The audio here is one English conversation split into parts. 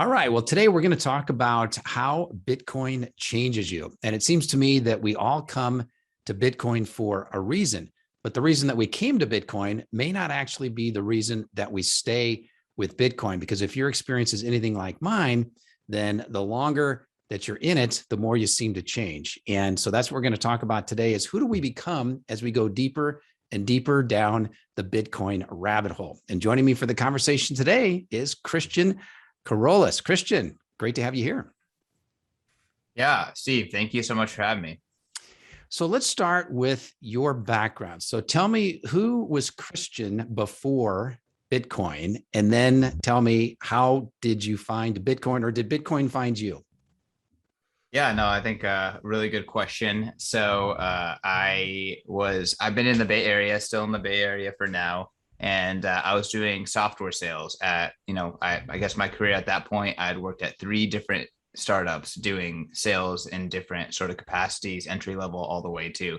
All right. Well, today we're going to talk about how Bitcoin changes you. And it seems to me that we all come to Bitcoin for a reason, but the reason that we came to Bitcoin may not actually be the reason that we stay with Bitcoin. Because if your experience is anything like mine, then the longer that you're in it, the more you seem to change. And so that's what we're going to talk about today is who do we become as we go deeper and deeper down the Bitcoin rabbit hole. And joining me for the conversation today is Christian Keroles. Christian, great to have you here. Yeah, Steve, thank you so much for having me. So let's start with your background. So tell me, who was Christian before Bitcoin? And then tell me, how did you find Bitcoin, or did Bitcoin find you? Yeah, no, I think really good question. So I've been in the Bay Area, still in the Bay Area for now. And I was doing software sales at, I guess my career at that point, I'd worked at three different startups doing sales in different sort of capacities, entry level, all the way to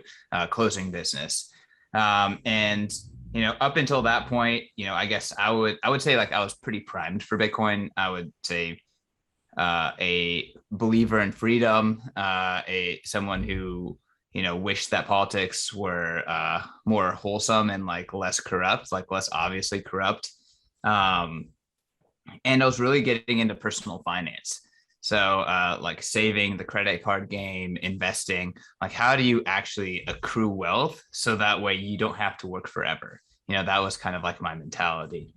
closing business. And up until that point, I guess I would say like I was pretty primed for Bitcoin. I would say a believer in freedom, a someone who wished that politics were more wholesome and like less corrupt, like less obviously corrupt. Um, and I was really getting into personal finance. So like saving, the credit card game, investing, like how do you actually accrue wealth so that way you don't have to work forever? That was kind of like my mentality.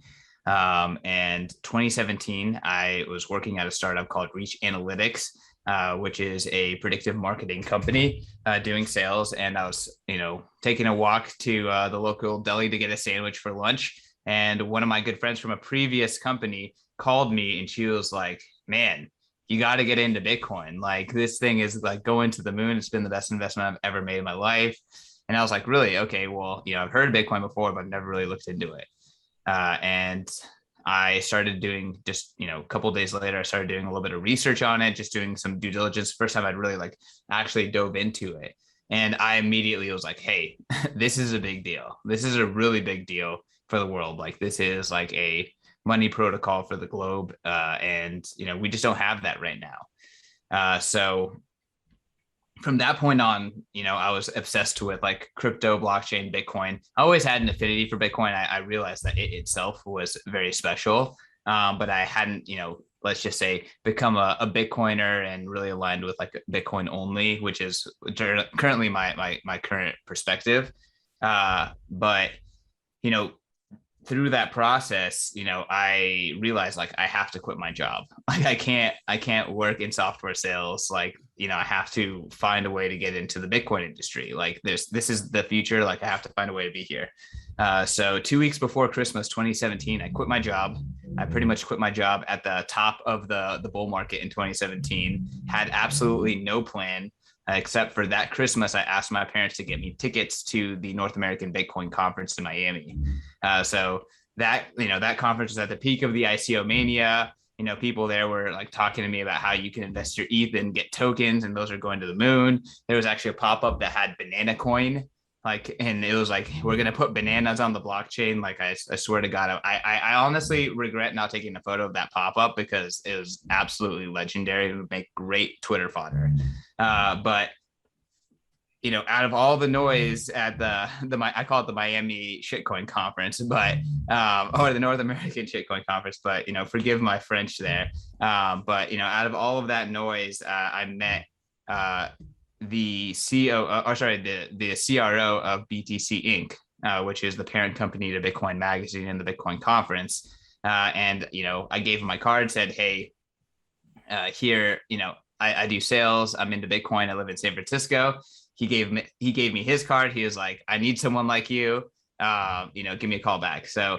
And 2017, I was working at a startup called Reach Analytics, which is a predictive marketing company doing sales. And I was, taking a walk to the local deli to get a sandwich for lunch. And one of my good friends from a previous company called me and she was like, man, you got to get into Bitcoin. Like this thing is like going to the moon. It's been the best investment I've ever made in my life. And I was like, really? Okay, well, I've heard of Bitcoin before, but I've never really looked into it. And I started doing just, a couple of days later, I started doing a little bit of research on it, just doing some due diligence. First time I'd really like actually dove into it. And I immediately was like, hey, this is a big deal. This is a really big deal for the world. Like this is like a money protocol for the globe. And, we just don't have that right now. So from that point on, I was obsessed with like crypto, blockchain, Bitcoin. I always had an affinity for Bitcoin. I realized that it itself was very special, but I hadn't, let's just say, become a Bitcoiner and really aligned with like Bitcoin only, which is currently my current perspective. But you know, through that process, I realized like I have to quit my job. Like I can't work in software sales. Like, I have to find a way to get into the Bitcoin industry. Like this is the future. Like I have to find a way to be here. So 2 weeks before Christmas, 2017, I quit my job. I pretty much quit my job at the top of the bull market in 2017, had absolutely no plan. Except for that Christmas, I asked my parents to get me tickets to the North American Bitcoin conference in Miami. So that conference was at the peak of the ICO mania. People there were like talking to me about how you can invest your ETH and get tokens, and those are going to the moon. There was actually a pop up that had banana coin, like, and it was like we're gonna put bananas on the blockchain. Like I swear to God, I honestly regret not taking a photo of that pop up because it was absolutely legendary. It would make great Twitter fodder. But out of all the noise at the I call it the Miami shitcoin conference, but or the North American shitcoin conference, but forgive my French there. But out of all of that noise, I met the the CRO of BTC Inc, which is the parent company to Bitcoin Magazine and the Bitcoin Conference. And I gave him my card, said, hey, here, I do sales. I'm into Bitcoin. I live in San Francisco. He gave me his card. He was like, I need someone like you. Give me a call back. So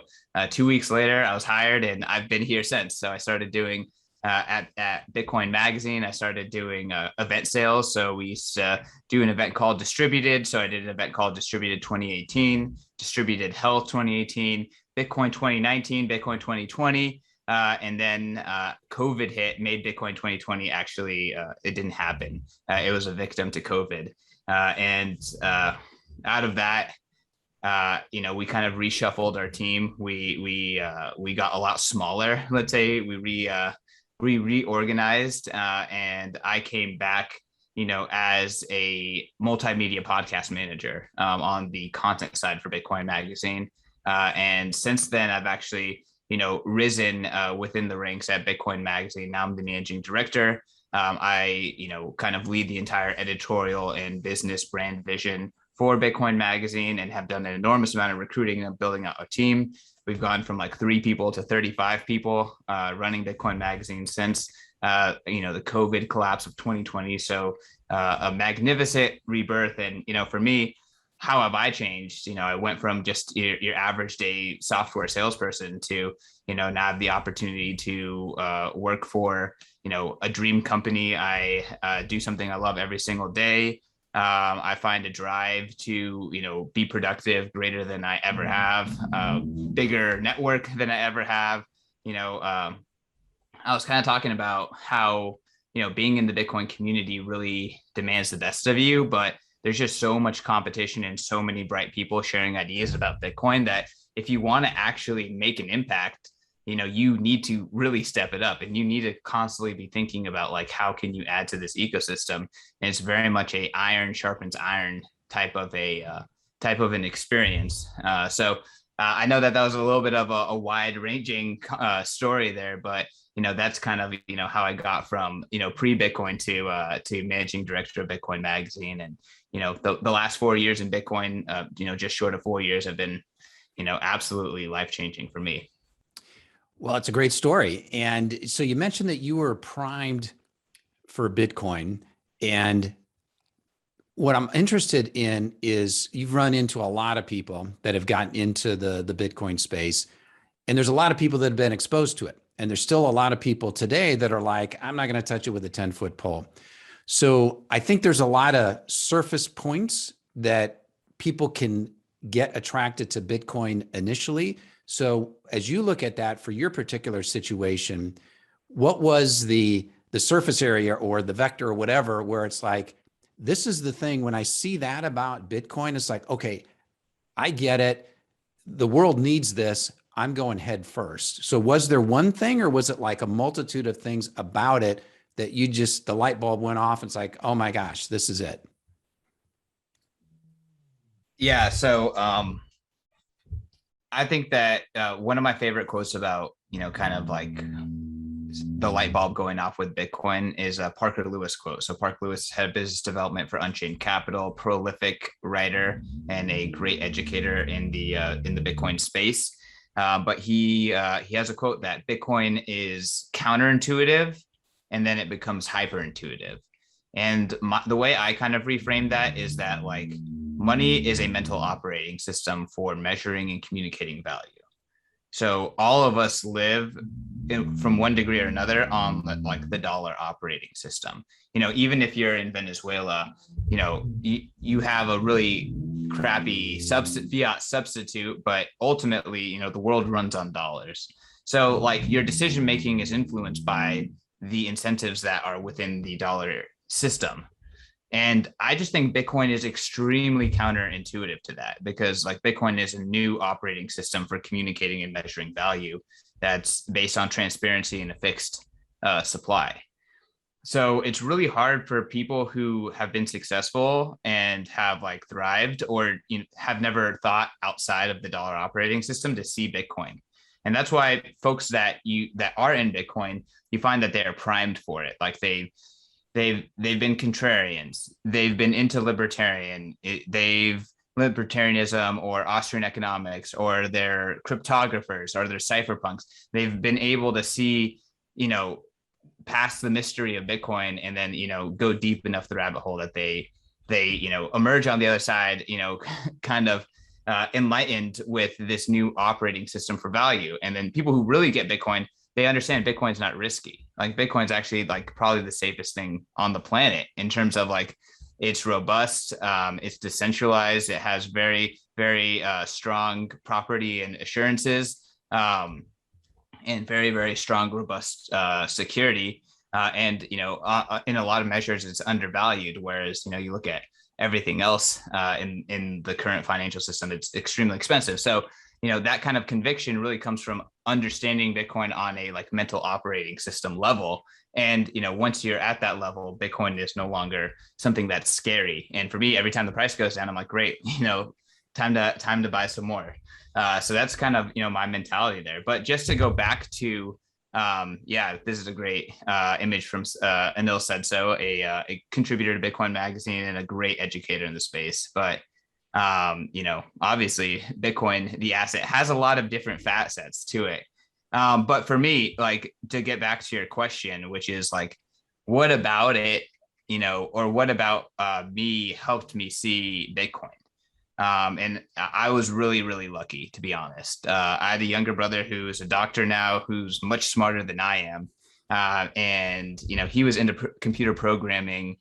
2 weeks later, I was hired, and I've been here since. So I started doing at Bitcoin Magazine. I started doing event sales. So we used to do an event called Distributed. So I did an event called Distributed 2018, Distributed Health 2018, Bitcoin 2019, Bitcoin 2020. And then COVID hit, made Bitcoin 2020 actually, it didn't happen. It was a victim to COVID. And out of that, we kind of reshuffled our team. We got a lot smaller. Let's say we we reorganized, and I came back, as a multimedia podcast manager, on the content side for Bitcoin Magazine. And since then, I've actually, risen within the ranks at Bitcoin Magazine. Now I'm the managing director. I, kind of lead the entire editorial and business brand vision for Bitcoin Magazine, and have done an enormous amount of recruiting and building out a team. We've gone from like 3 people to 35 people running Bitcoin Magazine since the COVID collapse of 2020. So a magnificent rebirth. And for me, how have I changed? I went from just your average day software salesperson to now I have the opportunity to work for a dream company. I do something I love every single day. I find a drive to, be productive greater than I ever have, bigger network than I ever have. I was kind of talking about how, being in the Bitcoin community really demands the best of you, but there's just so much competition and so many bright people sharing ideas about Bitcoin that if you want to actually make an impact, you need to really step it up, and you need to constantly be thinking about like, how can you add to this ecosystem? And it's very much a iron sharpens iron type of an experience. So I know that was a little bit of a wide ranging story there, but that's kind of how I got from pre-Bitcoin to managing director of Bitcoin Magazine. And the last 4 years in Bitcoin, just short of 4 years, have been absolutely life-changing for me. Well, it's a great story. And so you mentioned that you were primed for Bitcoin. And what I'm interested in is you've run into a lot of people that have gotten into the Bitcoin space. And there's a lot of people that have been exposed to it. And there's still a lot of people today that are like, I'm not going to touch it with a 10-foot pole. So I think there's a lot of surface points that people can get attracted to Bitcoin initially. So as you look at that for your particular situation, what was the surface area or the vector or whatever, where it's like, this is the thing, when I see that about Bitcoin, it's like, okay, I get it. The world needs this. I'm going head first. So was there one thing, or was it like a multitude of things about it that the light bulb went off and it's like, oh my gosh, this is it? Yeah. So I think that one of my favorite quotes about, kind of like the light bulb going off with Bitcoin is a Parker Lewis quote. So Parker Lewis, head of business development for Unchained Capital, prolific writer and a great educator in the Bitcoin space. But he has a quote that Bitcoin is counterintuitive, and then it becomes hyperintuitive. And the way I kind of reframe that is that like money is a mental operating system for measuring and communicating value. So all of us live from one degree or another on like the dollar operating system. Even if you're in Venezuela, you have a really crappy fiat substitute, but ultimately, the world runs on dollars. So like your decision making is influenced by the incentives that are within the dollar system. And I just think Bitcoin is extremely counterintuitive to that, because like Bitcoin is a new operating system for communicating and measuring value that's based on transparency and a fixed supply. So it's really hard for people who have been successful and have like thrived, or have never thought outside of the dollar operating system, to see Bitcoin. And that's why folks that are in Bitcoin, you find that they are primed for it. Like they've been contrarians, they've been into libertarianism or Austrian economics, or they're cryptographers, or they're cypherpunks. They've been able to see, past the mystery of Bitcoin, and then, go deep enough the rabbit hole that they emerge on the other side, kind of enlightened with this new operating system for value. And then people who really get Bitcoin, they understand Bitcoin's not risky. Like Bitcoin's actually like probably the safest thing on the planet in terms of like, it's robust, it's decentralized, it has very, very strong property and assurances, and very, very strong, robust security. And in a lot of measures, it's undervalued. Whereas you look at everything else in the current financial system. It's extremely expensive. So, that kind of conviction really comes from understanding Bitcoin on a like mental operating system level. And, once you're at that level, Bitcoin is no longer something that's scary. And for me, every time the price goes down, I'm like, great, time to buy some more. So that's kind of, my mentality there. But just to go back to, this is a great image from Anil Said So, a contributor to Bitcoin Magazine and a great educator in the space. But obviously Bitcoin, the asset, has a lot of different facets to it. But for me, like, to get back to your question, which is like, what about it, or what about me helped me see Bitcoin? And I was really, really lucky, to be honest. I had a younger brother who's a doctor now, who's much smarter than I am. And, he was into computer programming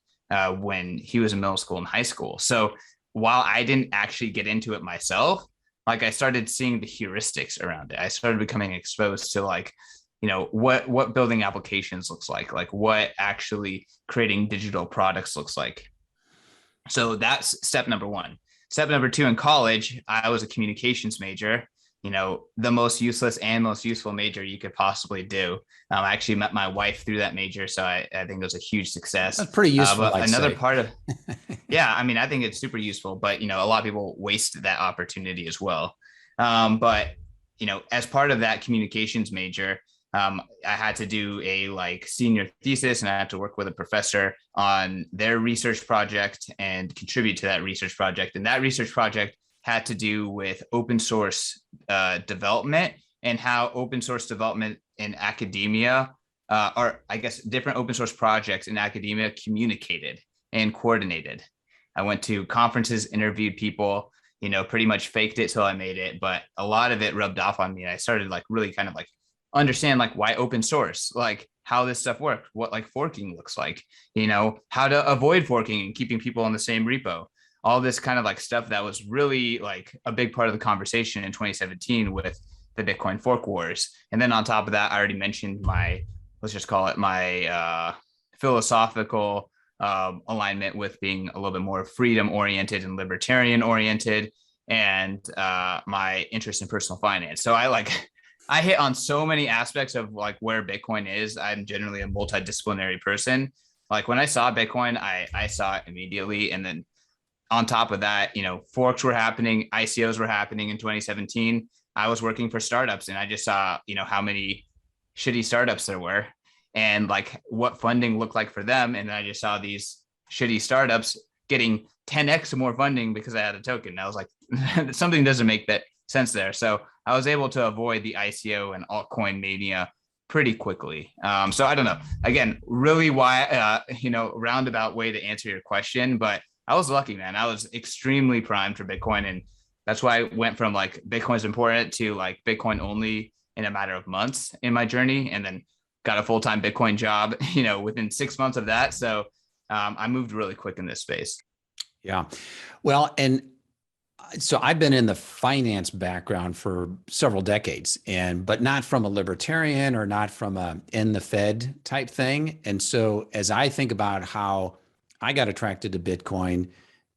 when he was in middle school and high school. So while I didn't actually get into it myself, like, I started seeing the heuristics around it. I started becoming exposed to like, what building applications looks like what actually creating digital products looks like. So that's step number one. Step number two, in college, I was a communications major, the most useless and most useful major you could possibly do. I actually met my wife through that major, so I think it was a huge success. That's pretty useful. But another part of, yeah, I mean, I think it's super useful, but, a lot of people waste that opportunity as well. But, as part of that communications major, I had to do a like senior thesis, and I had to work with a professor on their research project and contribute to that research project. And that research project had to do with open source development, and how open source development in academia, or I guess different open source projects in academia, communicated and coordinated. I went to conferences, interviewed people, pretty much faked it till I made it, but a lot of it rubbed off on me. And I started like really kind of like understand like why open source, like how this stuff works, what like forking looks like, how to avoid forking and keeping people on the same repo, all this kind of like stuff that was really like a big part of the conversation in 2017 with the Bitcoin fork wars. And then on top of that, I already mentioned my, let's just call it my philosophical alignment with being a little bit more freedom oriented and libertarian oriented, and my interest in personal finance. So I hit on so many aspects of like where Bitcoin is. I'm generally a multidisciplinary person. Like, when I saw Bitcoin, I saw it immediately. And then on top of that, forks were happening, ICOs were happening in 2017. I was working for startups, and I just saw, how many shitty startups there were, and like what funding looked like for them. And I just saw these shitty startups getting 10x more funding because I had a token. And I was like, something doesn't make that sense there. So I was able to avoid the ICO and altcoin mania pretty quickly. So I don't know, again, really roundabout way to answer your question, but I was lucky, man. I was extremely primed for Bitcoin. And that's why I went from like Bitcoin's important to like Bitcoin only in a matter of months in my journey. And then got a full-time Bitcoin job, within 6 months of that. So I moved really quick in this space. Yeah. Well, and so I've been in the finance background for several decades, but not from a libertarian or not from a in the Fed type thing. And so as I think about how I got attracted to Bitcoin,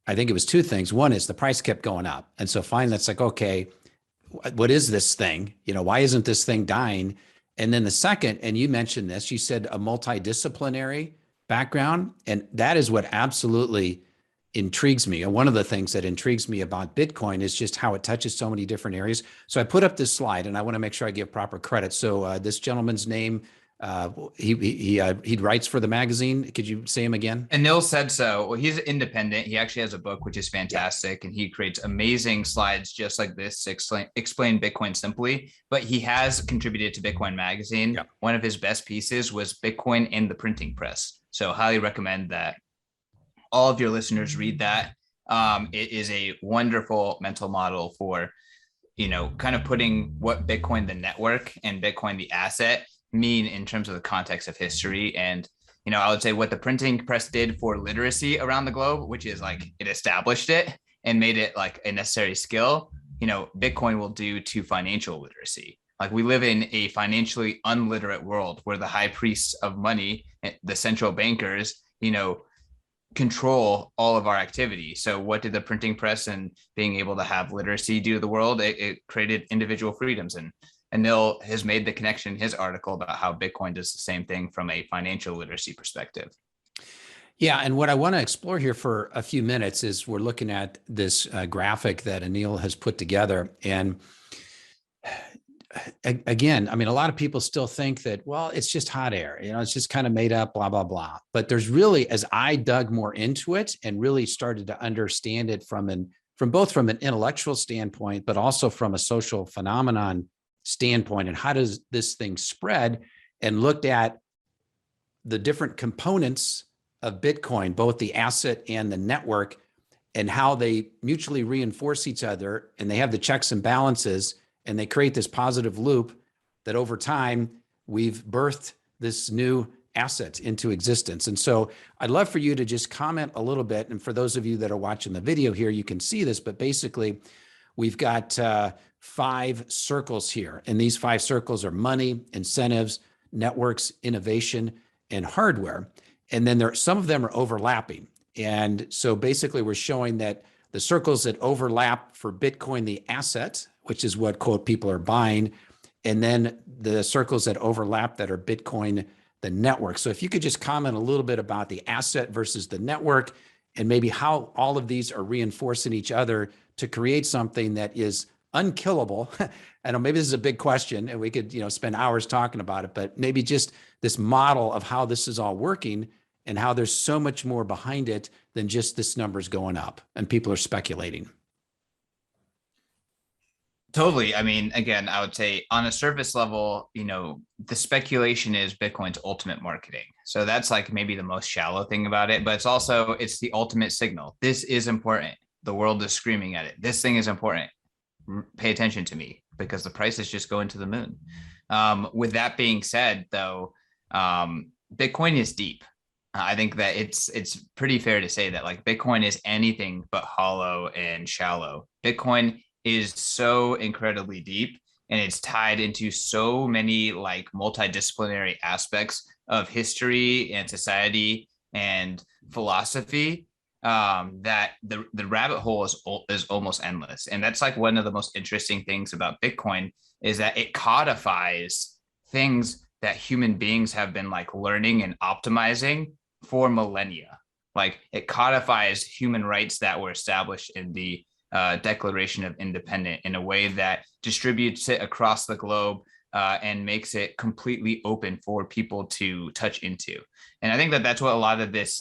I think it was two things. One is the price kept going up. And so finally it's like, okay, what is this thing? Why isn't this thing dying? And then the second, and you mentioned this, you said a multidisciplinary background. And that is what absolutely intrigues me. And one of the things that intrigues me about Bitcoin is just how it touches so many different areas. So I put up this slide, and I want to make sure I give proper credit. So this gentleman's name, he writes for the magazine. Could you say him again? Anil Said So. Well, he's independent. He actually has a book, which is fantastic. And he creates amazing slides just like this to explain Bitcoin simply. But he has contributed to Bitcoin Magazine. Yep. One of his best pieces was Bitcoin and the Printing Press. So highly recommend that all of your listeners read that. It is a wonderful mental model for, kind of putting what Bitcoin, the network, and Bitcoin, the asset, mean in terms of the context of history. And, I would say what the printing press did for literacy around the globe, which is like it established it and made it like a necessary skill, Bitcoin will do to financial literacy. Like, we live in a financially unliterate world where the high priests of money, the central bankers, control all of our activity. So what did the printing press and being able to have literacy do to the world? It created individual freedoms. And Anil has made the connection in his article about how Bitcoin does the same thing from a financial literacy perspective. Yeah, and what I want to explore here for a few minutes is we're looking at this graphic that Anil has put together. And again, I mean, a lot of people still think that, well, it's just hot air, it's just kind of made up, blah, blah, blah. But there's really, as I dug more into it and really started to understand it from both from an intellectual standpoint, but also from a social phenomenon standpoint, and how does this thing spread, and looked at the different components of Bitcoin, both the asset and the network, and how they mutually reinforce each other, and they have the checks and balances, and they create this positive loop that over time we've birthed this new asset into existence. And so I'd love for you to just comment a little bit. And for those of you that are watching the video here, you can see this, but basically we've got 5 circles here. And these 5 circles are money, incentives, networks, innovation, and hardware. And then some of them are overlapping. And so basically we're showing that the circles that overlap for Bitcoin, the asset, which is what, quote, people are buying, and then the circles that overlap that are Bitcoin, the network. So if you could just comment a little bit about the asset versus the network, and maybe how all of these are reinforcing each other to create something that is unkillable. I know maybe this is a big question and we could, spend hours talking about it, but maybe just this model of how this is all working and how there's so much more behind it than just this number's going up and people are speculating. Totally. I mean, again, I would say on a surface level, the speculation is Bitcoin's ultimate marketing. So that's like maybe the most shallow thing about it, but it's the ultimate signal. This is important. The world is screaming at it. This thing is important. Pay attention to me, because the price is just going to the moon. With that being said, though, Bitcoin is deep. I think that it's pretty fair to say that like Bitcoin is anything but hollow and shallow. Bitcoin is so incredibly deep, and it's tied into so many like multidisciplinary aspects of history and society and philosophy, that the rabbit hole is almost endless. And that's like one of the most interesting things about Bitcoin, is that it codifies things that human beings have been like learning and optimizing for millennia. Like it codifies human rights that were established in the Declaration of Independence in a way that distributes it across the globe, and makes it completely open for people to touch into. And I think that that's what a lot of this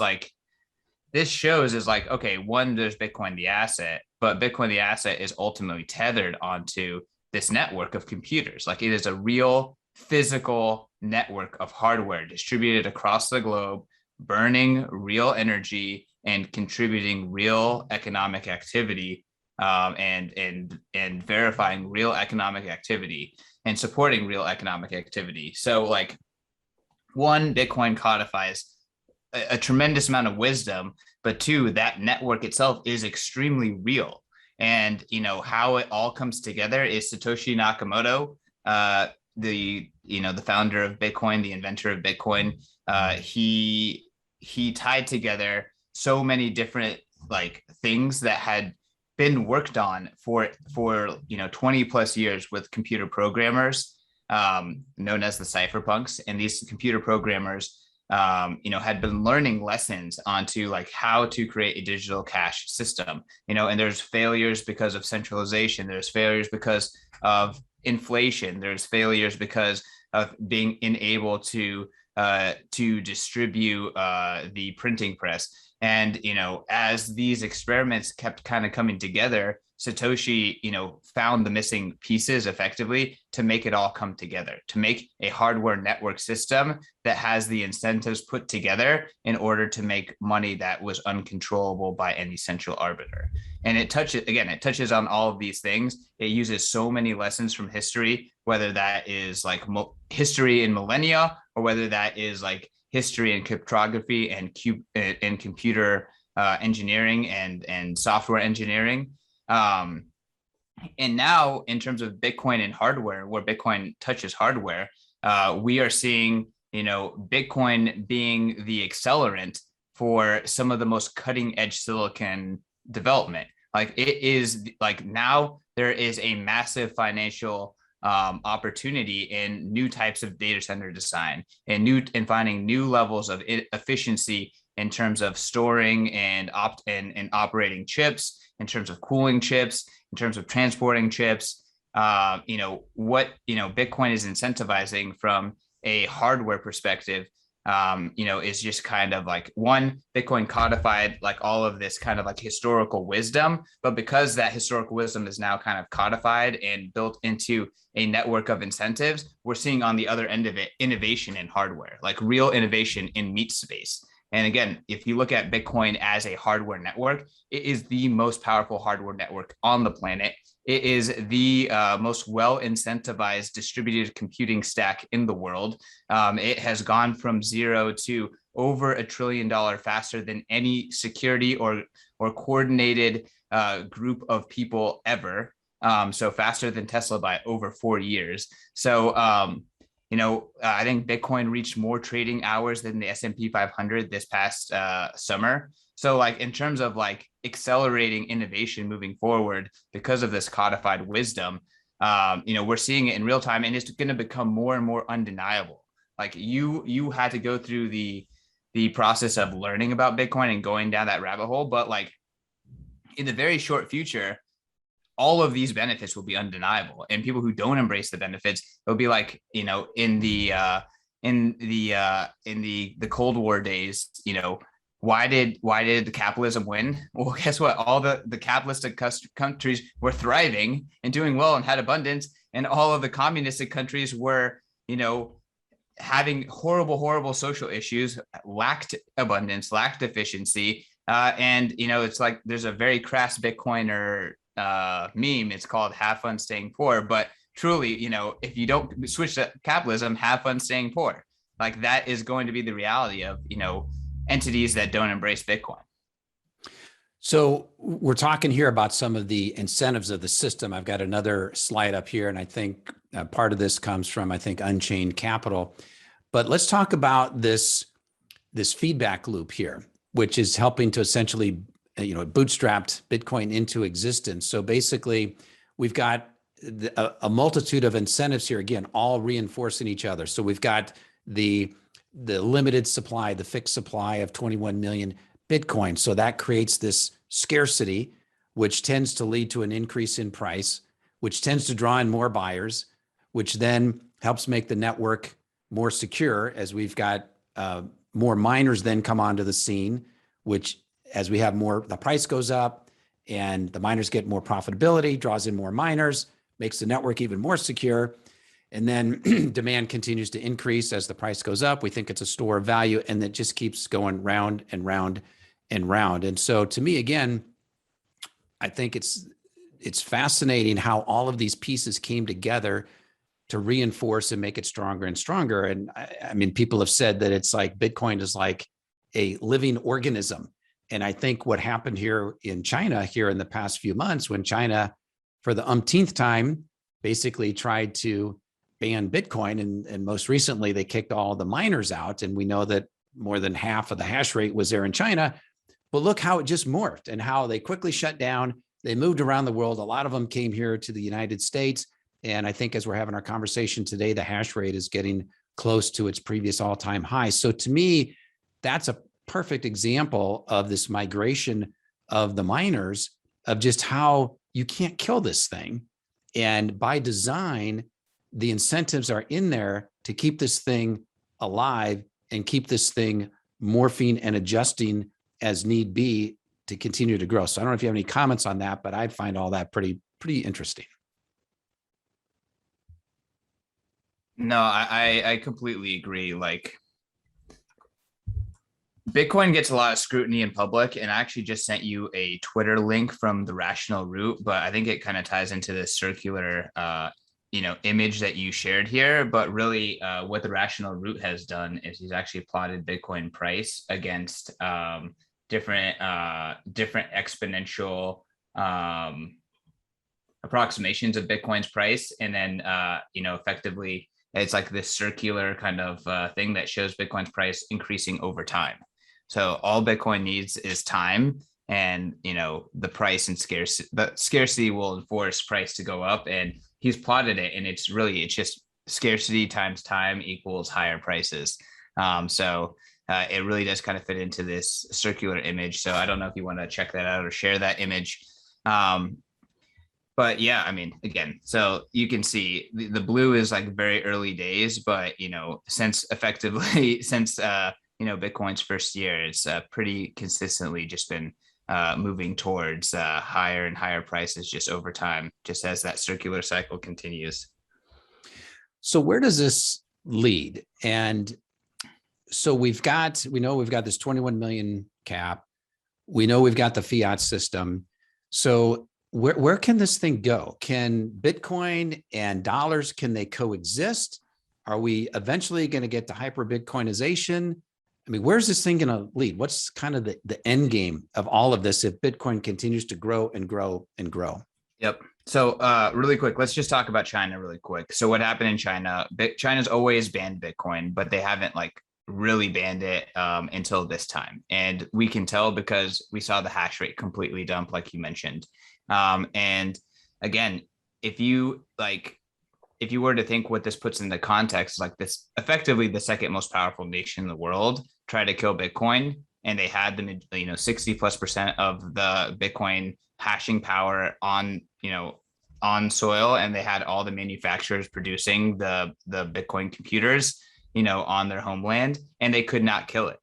shows is like, okay, one, there's Bitcoin, the asset, but Bitcoin, the asset is ultimately tethered onto this network of computers. Like it is a real physical network of hardware distributed across the globe, burning real energy and contributing real economic activity, and verifying real economic activity and supporting real economic activity. So like one, Bitcoin codifies a tremendous amount of wisdom, but 2, that network itself is extremely real. And how it all comes together is Satoshi Nakamoto, the founder of Bitcoin, the inventor of Bitcoin. He tied together so many different like things that had been worked on for 20 plus years with computer programmers, known as the cypherpunks. And these computer programmers had been learning lessons onto like how to create a digital cash system, and there's failures because of centralization. There's failures because of inflation. There's failures because of being unable to distribute the printing press. And, as these experiments kept kind of coming together, Satoshi, found the missing pieces effectively to make it all come together, to make a hardware network system that has the incentives put together in order to make money that was uncontrollable by any central arbiter. And it touches on all of these things. It uses so many lessons from history, whether that is like history in millennia, or whether that is like history and cryptography and computer engineering and software engineering. And now in terms of Bitcoin and hardware, where Bitcoin touches hardware, we are seeing, Bitcoin being the accelerant for some of the most cutting edge silicon development. Like it is like now there is a massive financial opportunity in new types of data center design and finding new levels of efficiency in terms of storing and operating chips, in terms of cooling chips, in terms of transporting chips. Bitcoin is incentivizing from a hardware perspective, is just kind of like one, Bitcoin codified like all of this kind of like historical wisdom, but because that historical wisdom is now kind of codified and built into a network of incentives, we're seeing on the other end of it, innovation in hardware, like real innovation in meat space. And again, if you look at Bitcoin as a hardware network, it is the most powerful hardware network on the planet. It is the most well-incentivized distributed computing stack in the world. It has gone from zero to over $1 trillion faster than any security or coordinated group of people ever. So faster than Tesla by over 4 years. So, I think Bitcoin reached more trading hours than the S&P 500 this past summer. So like in terms of like accelerating innovation moving forward because of this codified wisdom, we're seeing it in real time, and it's going to become more and more undeniable. Like you had to go through the process of learning about Bitcoin and going down that rabbit hole, but like in the very short future, all of these benefits will be undeniable, and people who don't embrace the benefits, it'll be like in the Cold War days, why did capitalism win? Well, guess what? All the capitalistic countries were thriving and doing well and had abundance, and all of the communistic countries were, having horrible social issues, lacked abundance, lacked efficiency, and it's like there's a very crass Bitcoiner meme. It's called "Have fun staying poor," but truly, if you don't switch to capitalism, have fun staying poor. Like that is going to be the reality of entities that don't embrace Bitcoin. So we're talking here about some of the incentives of the system. I've got another slide up here, and I think part of this comes from, Unchained Capital. But let's talk about this feedback loop here, which is helping to essentially, bootstrapped Bitcoin into existence. So basically, we've got a multitude of incentives here, again, all reinforcing each other. So we've got the limited supply, the fixed supply of 21 million Bitcoin. So that creates this scarcity, which tends to lead to an increase in price, which tends to draw in more buyers, which then helps make the network more secure as we've got more miners then come onto the scene, which as we have more, the price goes up and the miners get more profitability, draws in more miners, makes the network even more secure. And then demand continues to increase as the price goes up. We think it's a store of value, and it just keeps going round and round and round. And so to me, again, I think it's fascinating how all of these pieces came together to reinforce and make it stronger and stronger. And I mean, people have said that it's like Bitcoin is like a living organism. And I think what happened here in China here in the past few months, when China, for the umpteenth time, basically tried to ban Bitcoin, and most recently they kicked all the miners out, and we know that more than half of the hash rate was there in China. But look how it just morphed and how they quickly shut down. They moved around the world. A lot of them came here to the United States. And I think as we're having our conversation today, the hash rate is getting close to its previous all-time high. So to me, that's a perfect example of this migration of the miners, of just how you can't kill this thing. And by design, the incentives are in there to keep this thing alive and keep this thing morphing and adjusting as need be to continue to grow. So I don't know if you have any comments on that, but I find all that pretty interesting. No, I completely agree. Like Bitcoin gets a lot of scrutiny in public, and I actually just sent you a Twitter link from the Rational Root, but I think it kind of ties into this circular image that you shared here. But really what the Rational Root has done is he's actually plotted Bitcoin price against different exponential approximations of Bitcoin's price, and then effectively it's like this circular kind of thing that shows Bitcoin's price increasing over time. So all Bitcoin needs is time, and the price and scarcity will enforce price to go up. And he's plotted it, and it's just scarcity times time equals higher prices. So it really does kind of fit into this circular image. So I don't know if you want to check that out or share that image. But yeah, I mean, again, so you can see the blue is like very early days, but since Bitcoin's first year, it's pretty consistently just been moving towards higher and higher prices just over time, just as that circular cycle continues. So where does this lead? And so we know we've got this 21 million cap. We know we've got the fiat system. So where can this thing go? Can Bitcoin and dollars, can they coexist? Are we eventually going to get to hyper Bitcoinization? I mean, where's this thing going to lead? What's kind of the end game of all of this if Bitcoin continues to grow and grow and grow? Yep. So really quick, let's just talk about China really quick. So what happened in China? China's always banned Bitcoin, but they haven't really banned it until this time. And we can tell because we saw the hash rate completely dump, like you mentioned. And again, if you were to think what this puts into context, like this, effectively the second most powerful nation in the world tried to kill Bitcoin, and they had 60+% of the Bitcoin hashing power on soil, and they had all the manufacturers producing the Bitcoin computers, on their homeland, and they could not kill it,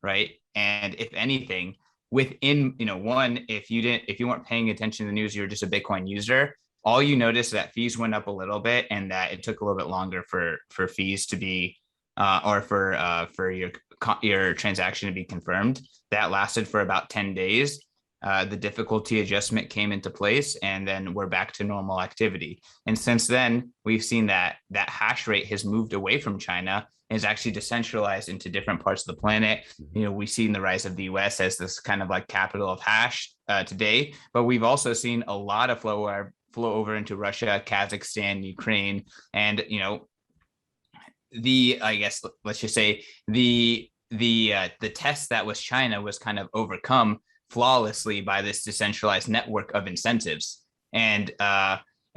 right? And if anything, within if you weren't paying attention to the news, you were just a Bitcoin user, all you noticed that fees went up a little bit, and that it took a little bit longer for fees to be or for your transaction to be confirmed. That lasted for about 10 days. The difficulty adjustment came into place, and then we're back to normal activity. And since then, we've seen that hash rate has moved away from China and is actually decentralized into different parts of the planet. We've seen the rise of the US as this kind of like capital of hash today, but we've also seen a lot of flow over into Russia, Kazakhstan, Ukraine, and I guess let's just say the test that was China was kind of overcome flawlessly by this decentralized network of incentives, and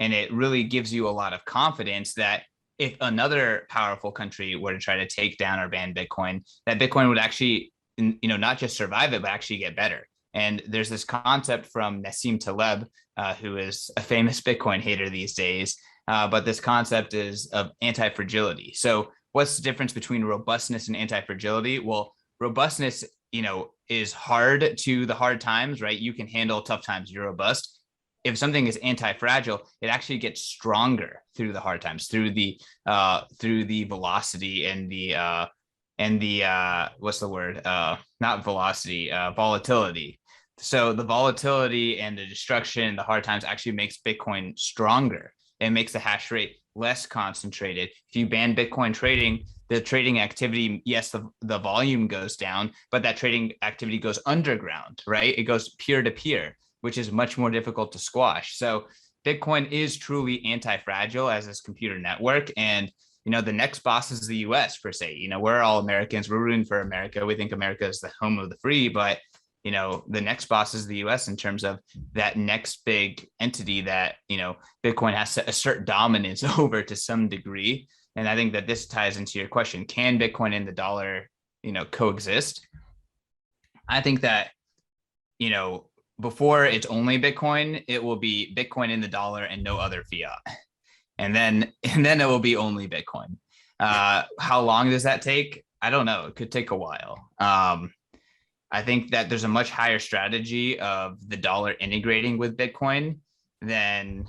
it really gives you a lot of confidence that if another powerful country were to try to take down or ban Bitcoin, that Bitcoin would actually not just survive it, but actually get better. And there's this concept from Nassim Taleb, who is a famous Bitcoin hater these days, but this concept is of anti-fragility. So what's the difference between robustness and anti-fragility? Well, robustness is hard to the hard times, right? You can handle tough times, you're robust. If something is anti-fragile, it actually gets stronger through the hard times, through the velocity and the what's the word? Not velocity, volatility. So the volatility and the destruction, the hard times actually makes Bitcoin stronger. It makes the hash rate less concentrated. If you ban Bitcoin trading, the trading activity, yes, the volume goes down, but that trading activity goes underground, right? It goes peer to peer, which is much more difficult to squash. So Bitcoin is truly anti-fragile as this computer network. And, the next boss is the US per se. We're all Americans. We're rooting for America. We think America is the home of the free, but the next boss is the US in terms of that next big entity that, Bitcoin has to assert dominance over to some degree. And I think that this ties into your question. Can Bitcoin and the dollar, coexist? I think that, before it's only Bitcoin, it will be Bitcoin in the dollar and no other fiat. And then it will be only Bitcoin. How long does that take? I don't know. It could take a while. I think that there's a much higher strategy of the dollar integrating with Bitcoin than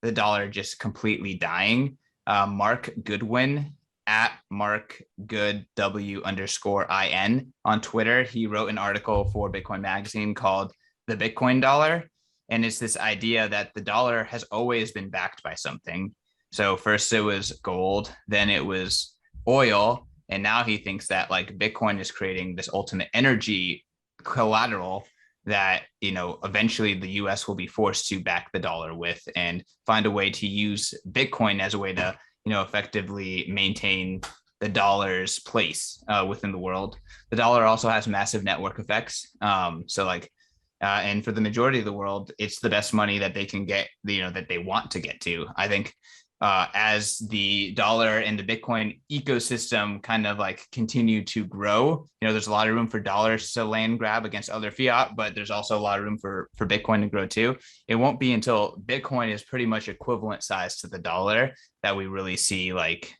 the dollar just completely dying. Mark Goodwin at MarkGoodW_IN on Twitter, he wrote an article for Bitcoin Magazine called The Bitcoin Dollar. And it's this idea that the dollar has always been backed by something. So first it was gold, then it was oil. And now he thinks that Bitcoin is creating this ultimate energy collateral that, eventually the US will be forced to back the dollar with and find a way to use Bitcoin as a way to, effectively maintain the dollar's place within the world. The dollar also has massive network effects. And for the majority of the world, it's the best money that they can get, that they want to get to. I think as the dollar and the Bitcoin ecosystem kind of like continue to grow, there's a lot of room for dollars to land grab against other fiat, but there's also a lot of room for Bitcoin to grow too. It won't be until Bitcoin is pretty much equivalent size to the dollar that we really see like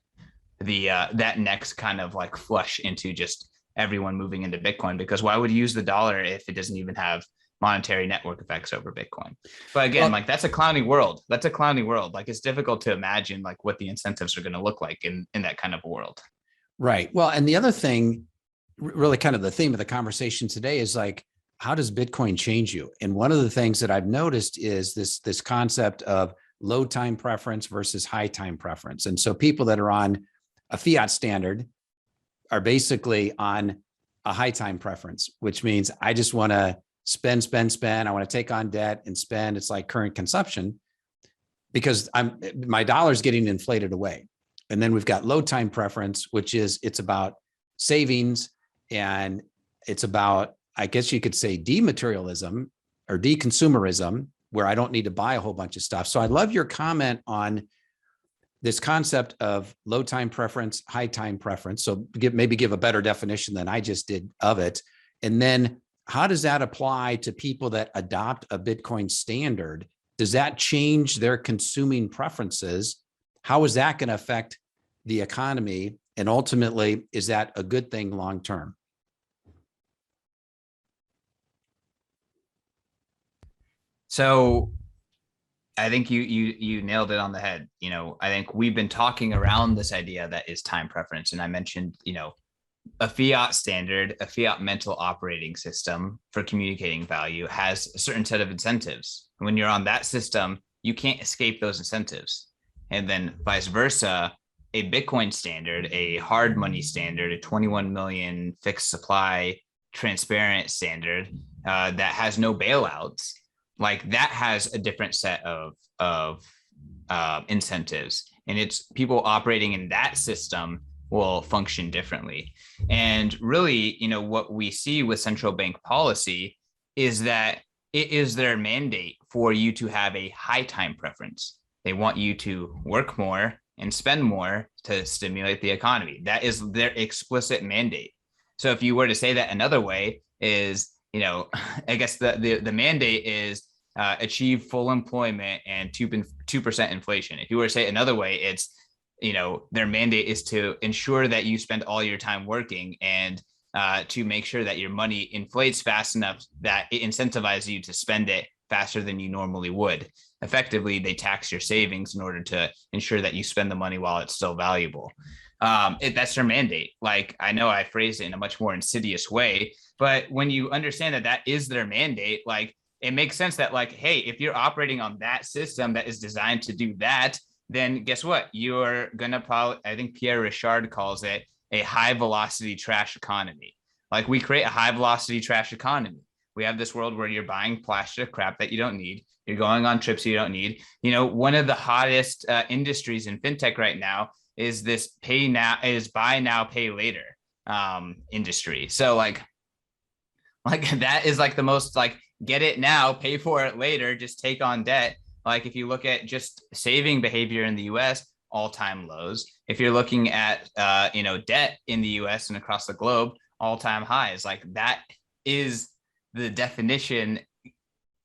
that next kind of like flush into just everyone moving into Bitcoin, because why would you use the dollar if it doesn't even have monetary network effects over Bitcoin? But again, like that's a clowny world. Like it's difficult to imagine like what the incentives are going to look like in that kind of a world. Right. Well, and the other thing, really kind of the theme of the conversation today is like, how does Bitcoin change you? And one of the things that I've noticed is this concept of low time preference versus high time preference. And so people that are on a fiat standard are basically on a high time preference, which means I just want to spend. I want to take on debt and spend. It's like current consumption because my dollar's getting inflated away. And then we've got low time preference, which is it's about savings and it's about, I guess you could say, dematerialism or deconsumerism, where I don't need to buy a whole bunch of stuff. So I love your comment on this concept of low time preference, high time preference. So maybe give a better definition than I just did of it. And then how does that apply to people that adopt a Bitcoin standard? Does that change their consuming preferences? How is that going to affect the economy? And ultimately, is that a good thing long term? So I think you nailed it on the head. I think we've been talking around this idea that is time preference. And I mentioned, a fiat standard, a fiat mental operating system for communicating value has a certain set of incentives. When you're on that system, you can't escape those incentives. And then vice versa, a Bitcoin standard, a hard money standard, a 21 million fixed supply transparent standard that has no bailouts, like that has a different set of incentives, and it's people operating in that system will function differently. And really, what we see with central bank policy is that it is their mandate for you to have a high time preference. They want you to work more and spend more to stimulate the economy. That is their explicit mandate. So if you were to say that another way is, I guess the mandate is achieve full employment and 2% inflation. If you were to say it another way, it's, their mandate is to ensure that you spend all your time working and to make sure that your money inflates fast enough that it incentivizes you to spend it faster than you normally would. Effectively, they tax your savings in order to ensure that you spend the money while it's still valuable. That's their mandate. Like, I know I phrased it in a much more insidious way, but when you understand that that is their mandate, like, it makes sense that, like, hey, if you're operating on that system that is designed to do that, then guess what? You're going to probably, I think Pierre Richard calls it a high velocity trash economy. Like, we create a high velocity trash economy. We have this world where you're buying plastic crap that you don't need. You're going on trips you don't need. One of the hottest industries in fintech right now is this buy now, pay later industry. So like that is like the most like, get it now, pay for it later, just take on debt. Like, if you look at just saving behavior in the US, all-time lows. If you're looking at debt in the US and across the globe, all-time highs. Like, that is the definition,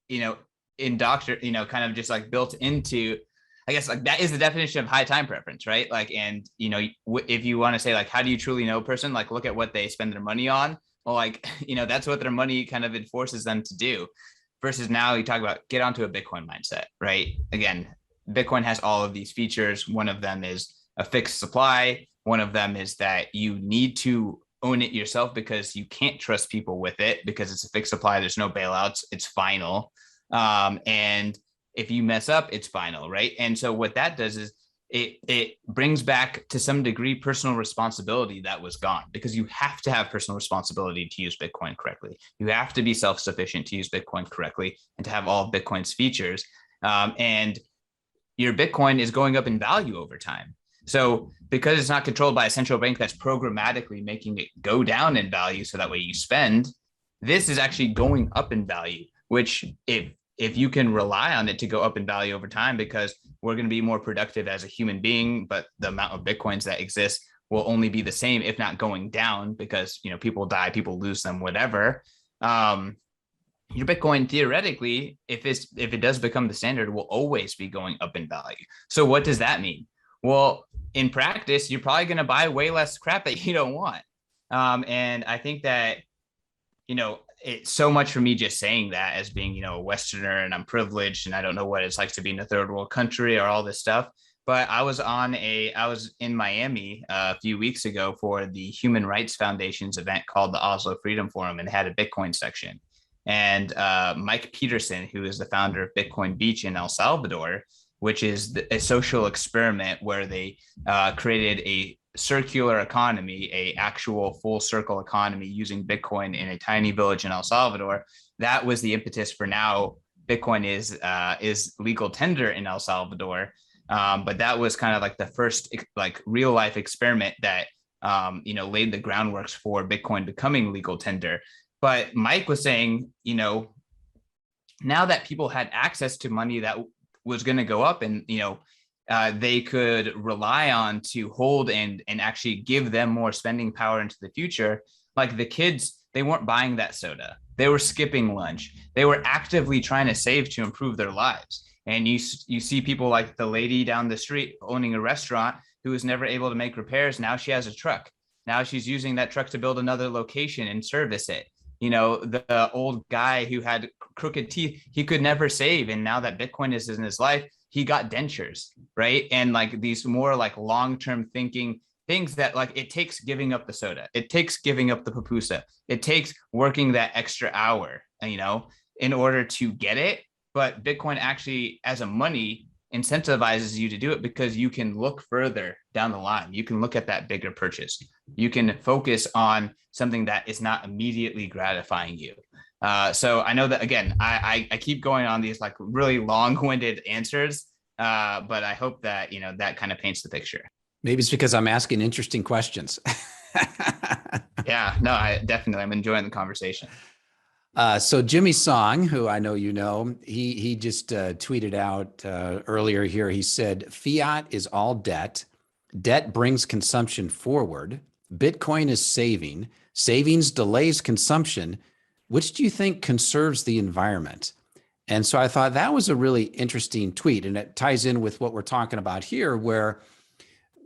in doctor, kind of just like built into, I guess, like, that is the definition of high time preference, right? Like, and if you want to say, like, how do you truly know a person? Like, look at what they spend their money on. Well, like, that's what their money kind of enforces them to do. Versus now you talk about get onto a Bitcoin mindset, right? Again, Bitcoin has all of these features. One of them is a fixed supply. One of them is that you need to own it yourself because you can't trust people with it because it's a fixed supply. There's no bailouts. It's final. And if you mess up, it's final, right? And so what that does is it brings back to some degree personal responsibility that was gone, because you have to have personal responsibility to use Bitcoin correctly. You have to be self-sufficient to use Bitcoin correctly and to have all of Bitcoin's features. And your Bitcoin is going up in value over time. So because it's not controlled by a central bank that's programmatically making it go down in value so that way you spend, this is actually going up in value, which if you can rely on it to go up in value over time, because we're going to be more productive as a human being, but the amount of Bitcoins that exist will only be the same, if not going down, because, you know, people die, people lose them, whatever. Your Bitcoin theoretically, if it does become the standard, will always be going up in value. So what does that mean? Well, in practice, you're probably going to buy way less crap that you don't want. And I think that, you know, it's so much for me just saying that as being, you know, a Westerner and I'm privileged and I don't know what it's like to be in a third world country or all this stuff. But I was in Miami a few weeks ago for the Human Rights Foundation's event called the Oslo Freedom Forum, and had a Bitcoin section. And Mike Peterson, who is the founder of Bitcoin Beach in El Salvador, which is a social experiment where they created a circular economy, a actual full circle economy using Bitcoin in a tiny village in El Salvador. That was the impetus for now Bitcoin is legal tender in El Salvador. But that was kind of like the first like real life experiment that you know, laid the groundworks for Bitcoin becoming legal tender. But Mike was saying, you know, now that people had access to money that was going to go up, and, you know, they could rely on to hold and actually give them more spending power into the future. Like the kids, they weren't buying that soda. They were skipping lunch. They were actively trying to save to improve their lives. And you see people like the lady down the street owning a restaurant who was never able to make repairs. Now she has a truck. Now she's using that truck to build another location and service it. You know, the old guy who had crooked teeth, he could never save. And now that Bitcoin is in his life, he got dentures, right? And like these more like long-term thinking things that like it takes giving up the soda. It takes giving up the pupusa. It takes working that extra hour, you know, in order to get it. But Bitcoin actually, as a money, incentivizes you to do it because you can look further down the line. You can look at that bigger purchase. You can focus on something that is not immediately gratifying you. So I know that, again, I keep going on these like really long-winded answers, but I hope that, you know, that kind of paints the picture. Maybe it's because I'm asking interesting questions. Yeah, no, I'm enjoying the conversation. So Jimmy Song, who I know you know, he just tweeted out earlier here. He said, "Fiat is all debt. Debt brings consumption forward. Bitcoin is saving. Savings delays consumption. Which do you think conserves the environment?" And so I thought that was a really interesting tweet, and it ties in with what we're talking about here, where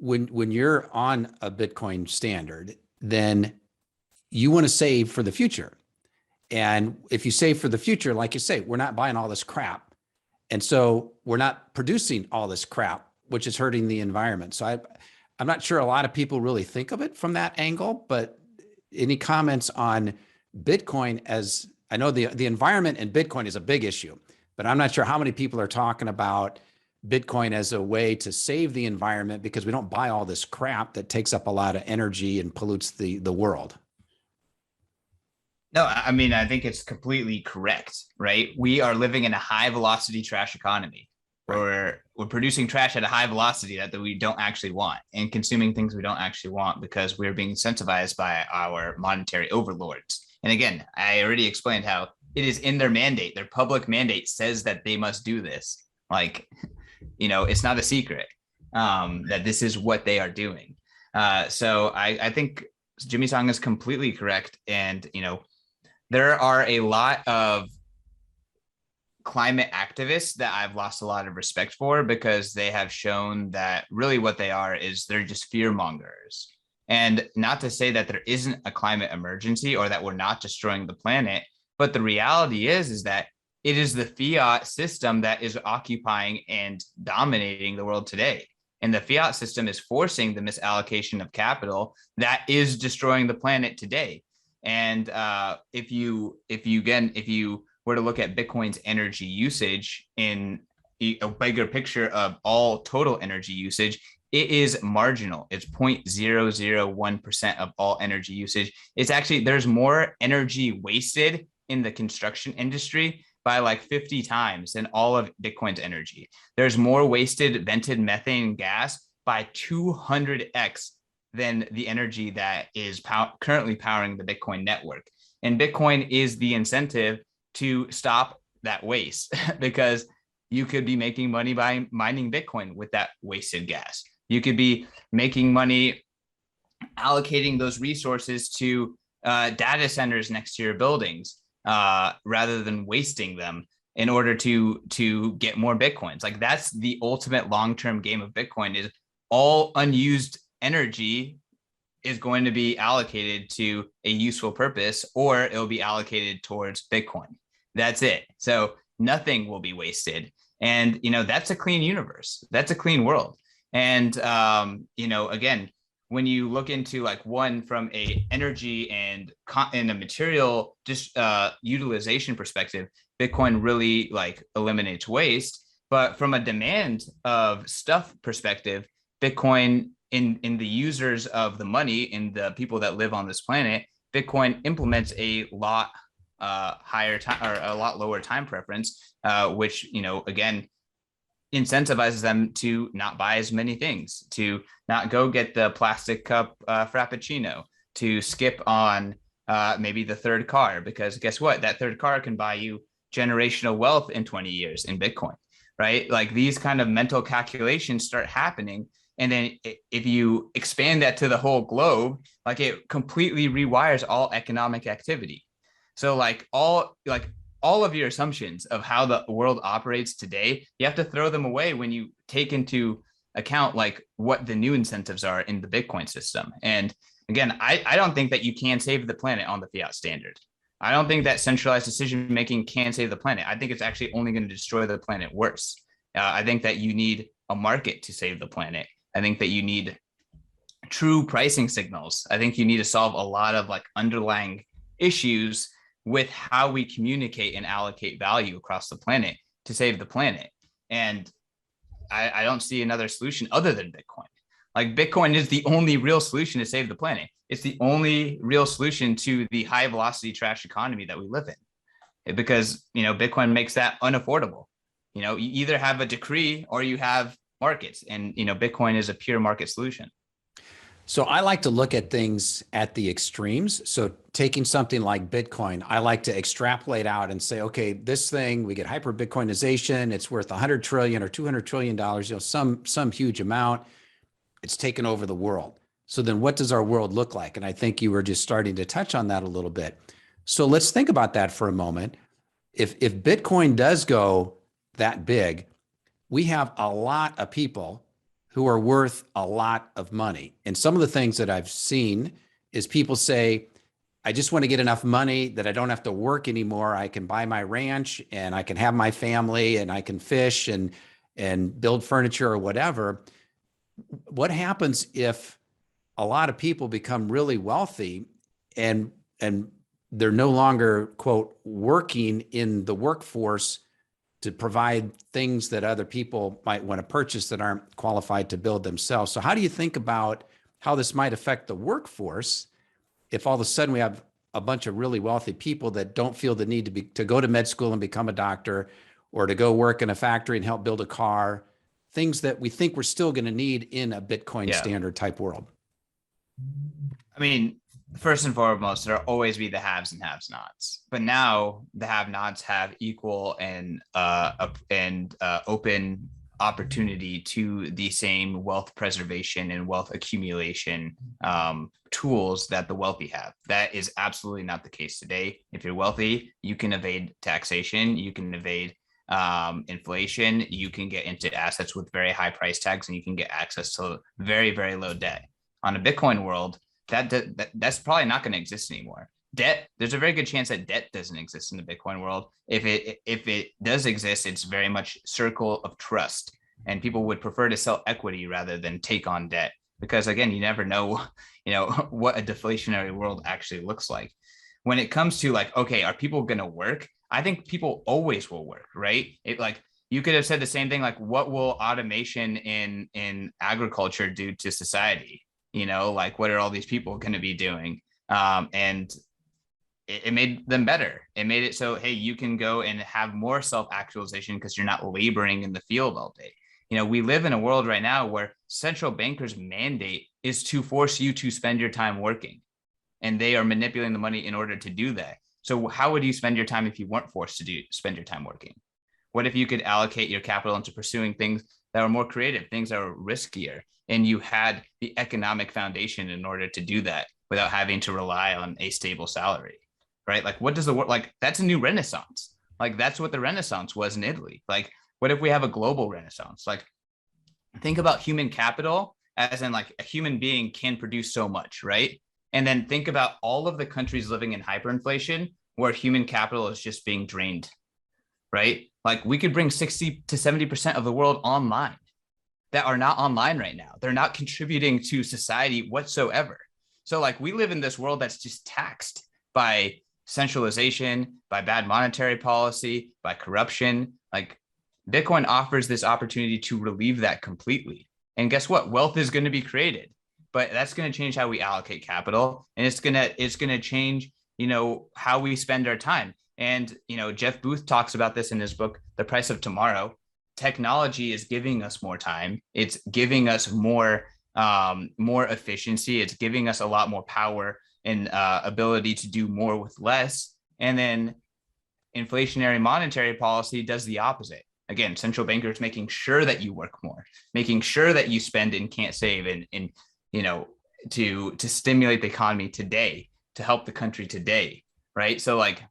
when you're on a Bitcoin standard, then you want to save for the future. And if you save for the future, like you say, we're not buying all this crap. And so we're not producing all this crap, which is hurting the environment. So I'm not sure a lot of people really think of it from that angle, but any comments on Bitcoin? As I know the environment and Bitcoin is a big issue, but I'm not sure how many people are talking about Bitcoin as a way to save the environment because we don't buy all this crap that takes up a lot of energy and pollutes the world. No, I mean, I think it's completely correct, right? We are living in a high velocity trash economy where we're producing trash at a high velocity that we don't actually want, and consuming things we don't actually want because we're being incentivized by our monetary overlords. And again, I already explained how it is in their mandate. Their public mandate says that they must do this. Like, you know, it's not a secret that this is what they are doing. So I think Jimmy Song is completely correct. And, you know, there are a lot of climate activists that I've lost a lot of respect for because they have shown that really what they are is they're just fear mongers. And not to say that there isn't a climate emergency or that we're not destroying the planet, but the reality is that it is the fiat system that is occupying and dominating the world today. And the fiat system is forcing the misallocation of capital that is destroying the planet today. And if you were to look at Bitcoin's energy usage in a bigger picture of all total energy usage, it is marginal. It's 0.001% of all energy usage. It's actually, there's more energy wasted in the construction industry by like 50 times than all of Bitcoin's energy. There's more wasted vented methane gas by 200x than the energy that is currently powering the Bitcoin network. And Bitcoin is the incentive to stop that waste because you could be making money by mining Bitcoin with that wasted gas. You could be making money allocating those resources to data centers next to your buildings rather than wasting them in order to get more Bitcoins. Like that's the ultimate long-term game of Bitcoin, is all unused energy is going to be allocated to a useful purpose, or it'll be allocated towards Bitcoin. That's it. So nothing will be wasted. And, that's a clean universe. That's a clean world. And, again, when you look into like one from a energy and a material utilization perspective, Bitcoin really like eliminates waste. But from a demand of stuff perspective, Bitcoin in the users of the money, in the people that live on this planet, Bitcoin implements a lot higher time or a lot lower time preference, which, again, incentivizes them to not buy as many things, to not go get the plastic cup Frappuccino, to skip on maybe the third car, because guess what? That third car can buy you generational wealth in 20 years in Bitcoin, right? Like these kind of mental calculations start happening. And then if you expand that to the whole globe, like it completely rewires all economic activity. So like all of your assumptions of how the world operates today, you have to throw them away when you take into account like what the new incentives are in the Bitcoin system. And again, I don't think that you can save the planet on the fiat standard. I don't think that centralized decision making can save the planet. I think it's actually only going to destroy the planet worse. I think that you need a market to save the planet. I think that you need true pricing signals. I think you need to solve a lot of like underlying issues with how we communicate and allocate value across the planet to save the planet. And I don't see another solution other than Bitcoin. Like Bitcoin is the only real solution to save the planet. It's the only real solution to the high velocity trash economy that we live in, because, Bitcoin makes that unaffordable. You either have a decree or you have markets, and, Bitcoin is a pure market solution. So I like to look at things at the extremes. So taking something like Bitcoin, I like to extrapolate out and say, okay, this thing, we get hyper Bitcoinization, it's worth 100 trillion or 200 trillion dollars, some huge amount. It's taken over the world. So then what does our world look like? And I think you were just starting to touch on that a little bit. So let's think about that for a moment. If Bitcoin does go that big, we have a lot of people who are worth a lot of money. And some of the things that I've seen is people say, I just want to get enough money that I don't have to work anymore. I can buy my ranch and I can have my family and I can fish and build furniture or whatever. What happens if a lot of people become really wealthy and they're no longer, quote, working in the workforce to provide things that other people might want to purchase that aren't qualified to build themselves? So how do you think about how this might affect the workforce if all of a sudden we have a bunch of really wealthy people that don't feel the need to go to med school and become a doctor, or to go work in a factory and help build a car, things that we think we're still going to need in a Bitcoin standard type world? I mean, first and foremost, there'll always be the haves and have-nots, but now the have-nots have equal and open opportunity to the same wealth preservation and wealth accumulation tools that the wealthy have. That is absolutely not the case today. If you're wealthy, you can evade taxation, you can evade inflation, you can get into assets with very high price tags, and you can get access to very, very low debt. On a Bitcoin world, that's probably not going to exist anymore. Debt, there's a very good chance that debt doesn't exist in the Bitcoin world. If it does exist, it's very much circle of trust, and people would prefer to sell equity rather than take on debt, because again, you never know, what a deflationary world actually looks like. When it comes to like, okay, are people going to work? I think people always will work, right? You could have said the same thing, like, what will automation in agriculture do to society? What are all these people going to be doing? And it made them better. It made it so, hey, you can go and have more self-actualization because you're not laboring in the field all day. We live in a world right now where central bankers' mandate is to force you to spend your time working, and they are manipulating the money in order to do that. So how would you spend your time if you weren't forced to spend your time working? What if you could allocate your capital into pursuing things that are more creative, things that are riskier, and you had the economic foundation in order to do that without having to rely on a stable salary, right? Like, what does the work like? That's a new renaissance. Like, that's what the Renaissance was in Italy. Like, what if we have a global Renaissance? Like, think about human capital as in like a human being can produce so much, right? And then think about all of the countries living in hyperinflation where human capital is just being drained, right? Like, we could bring 60 to 70% of the world online that are not online right now. They're not contributing to society whatsoever. So like, we live in this world that's just taxed by centralization, by bad monetary policy, by corruption. Like, Bitcoin offers this opportunity to relieve that completely. And guess what? Wealth is going to be created, but that's going to change how we allocate capital. And it's going to change, how we spend our time. And, Jeff Booth talks about this in his book, The Price of Tomorrow. Technology is giving us more time. It's giving us more efficiency. It's giving us a lot more power and ability to do more with less. And then inflationary monetary policy does the opposite. Again, central bankers making sure that you work more, making sure that you spend and can't save, and to stimulate the economy today, to help the country today, right? So like,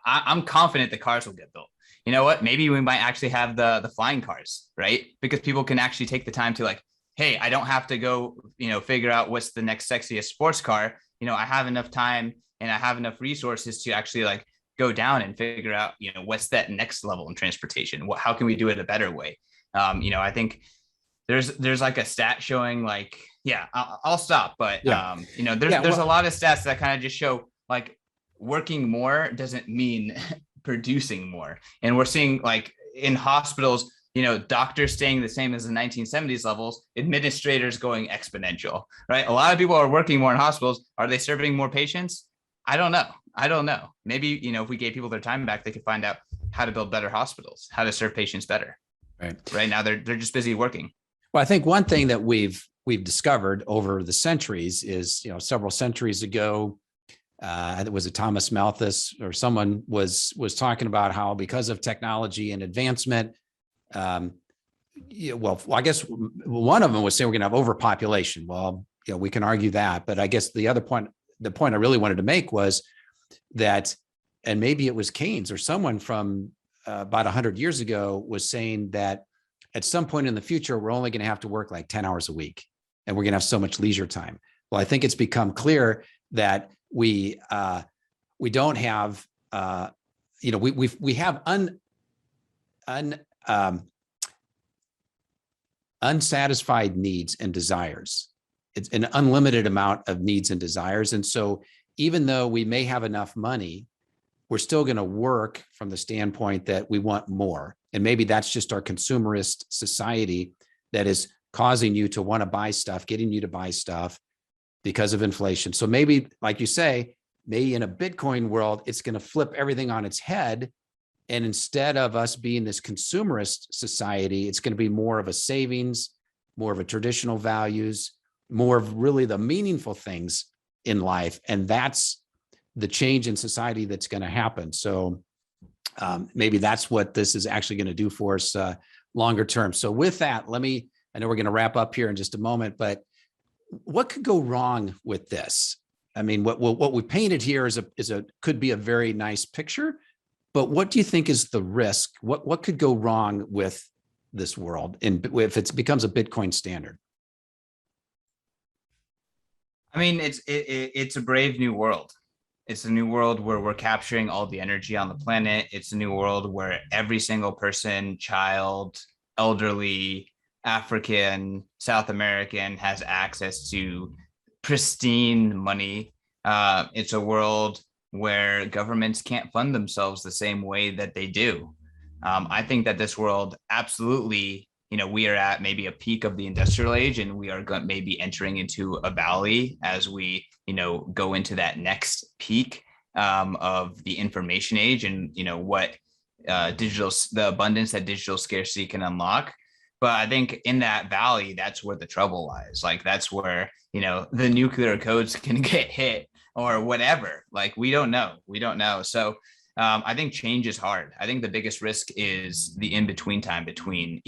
I'm confident the cars will get built. You know what? Maybe we might actually have the flying cars, right? Because people can actually take the time to like, hey, I don't have to go, figure out what's the next sexiest sports car. I have enough time and I have enough resources to actually like go down and figure out, what's that next level in transportation? How can we do it a better way? I think there's like a stat showing like, yeah, I'll stop. But, there's a lot of stats that kind of just show like working more doesn't mean producing more. And we're seeing like in hospitals, doctors staying the same as the 1970s levels, administrators going exponential, right? A lot of people are working more in hospitals. Are they serving more patients? I don't know. Maybe, if we gave people their time back, they could find out how to build better hospitals, how to serve patients better. Right now, they're just busy working. Well, I think one thing that we've discovered over the centuries is, several centuries ago, it was Thomas Malthus or someone was talking about how because of technology and advancement, I guess one of them was saying we're going to have overpopulation. Well, we can argue that, but I guess the point I really wanted to make was that, and maybe it was Keynes or someone from about 100 years ago was saying that at some point in the future, we're only going to have to work like 10 hours a week and we're going to have so much leisure time. Well, I think it's become clear that we don't have, we have unsatisfied needs and desires. It's an unlimited amount of needs and desires. And so even though we may have enough money, we're still going to work from the standpoint that we want more. And maybe that's just our consumerist society that is causing you to want to buy stuff, getting you to buy stuff because of inflation. So maybe, like you say, maybe in a Bitcoin world, it's going to flip everything on its head. And instead of us being this consumerist society, it's going to be more of a savings, more of a traditional values, more of really the meaningful things in life. And that's the change in society that's going to happen. So maybe that's what this is actually going to do for us longer term. So with that, I know we're going to wrap up here in just a moment, but what could go wrong with this? I mean, what we painted here could be a very nice picture, but what do you think is the risk? What could go wrong with this world if it becomes a Bitcoin standard? I mean, it's a brave new world. It's a new world where we're capturing all the energy on the planet. It's a new world where every single person, child, elderly, African, South American has access to pristine money. It's a world where governments can't fund themselves the same way that they do. I think that this world absolutely, we are at maybe a peak of the industrial age, and we are maybe entering into a valley as we, go into that next peak of the information age, and what the abundance that digital scarcity can unlock. But I think in that valley, that's where the trouble lies. Like that's where, the nuclear codes can get hit or whatever. Like we don't know. We don't know. So I think change is hard. I think the biggest risk is the in-between time between,